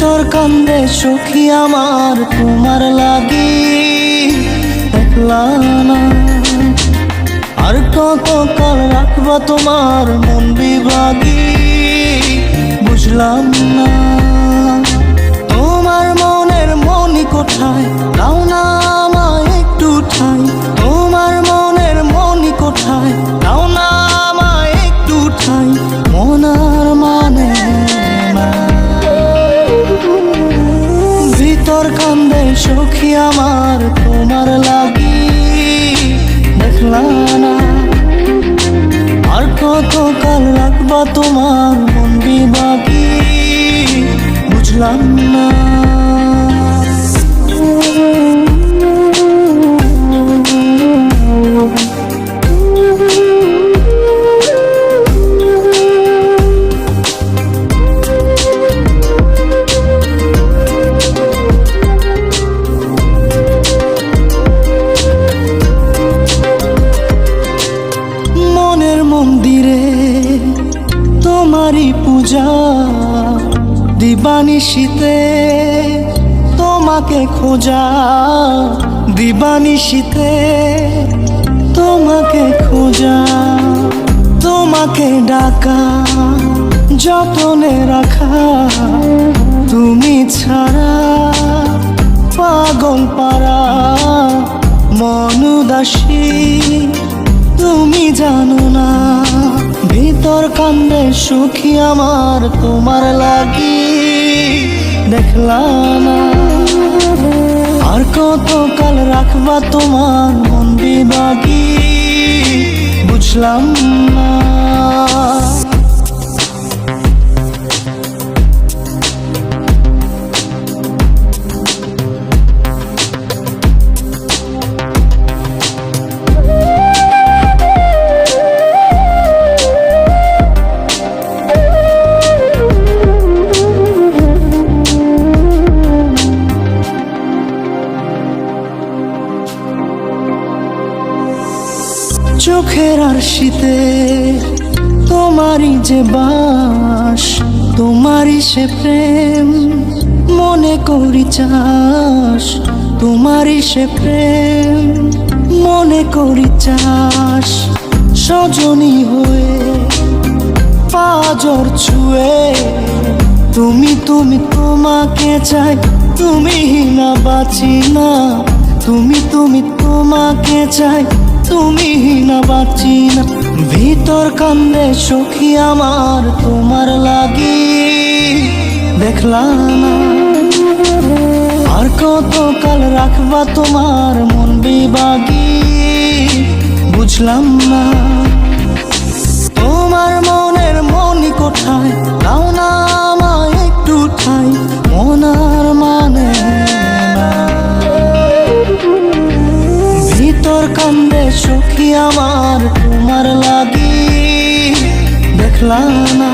ভিতর কান্দে সখী আমার তোমার লাগি, দেখলা না আর কত কাল রাখবা তোমার মন বিভাগী, বুঝলাম না তোমার মনের মনি কোথায়, দাও না আমায় একটু ঠাই। তোমার মনের মনি কোথায়, দাও না আমায় একটু ঠাই। মনার মানে না, ভিতর কান্দে সখী আমার তোমার লাগি, দেখলা না আর কত কাল রাখবা তোমার মন বিভাগী, বুঝলাম না। মনের মন্দিরে তোমারই পূজা, দিবানিশীতে তোমাকে খোঁজা, দিবানিশীতে তোমাকে খোঁজা, তোমাকে ডাকা, যতনে রাখা, তুমি ছাড়া পাগল পারা মন উদাসী, তুমি জানো না ভিতর কান্দে সুখী আমার তোমার লাগি, দেখলা না আর কত কাল রাখবা তোমার মন বিভাগী, বুঝলাম না। চোখের আরশিতে তোমারই যে বাস, তোমারই সে প্রেম মনে করি চাস, তোমারই সে প্রেম মনে করি চাস। সজনী হয়ে পাজর ছুঁয়ে তুমি তুমি তোমাকে চাই, তুমি না বাঁচি না, তুমি তুমি তোমাকে চাই, তুমি না বাঁচি না। ভিতর কান্দে সখী আমার তোমার লাগি, দেখলা না আর কত কাল রাখবা তোমার মন বিভাগী, বুঝলাম না তোমার মনের মনি কোথায়, দাও না আমায় একটু ঠাই। মনার মানে না, ভিতর কান্দে সখী আমার তোমার লাগি, দেখলা না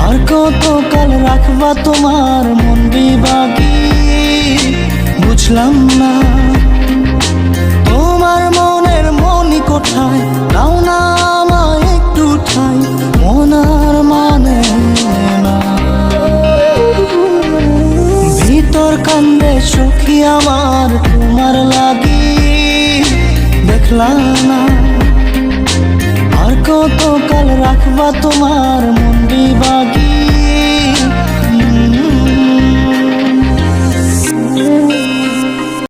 আর কত কাল রাখবা তোমার মন বিভাগী, বুঝলাম না তোমার মনের মনি কোথায়, দাও না আমায় একটু ঠাই। মনার মানে না, ভিতর কান্দে সখী আমার তোমার লাগি, দেখলা না আর কত কাল রাখবা তোমার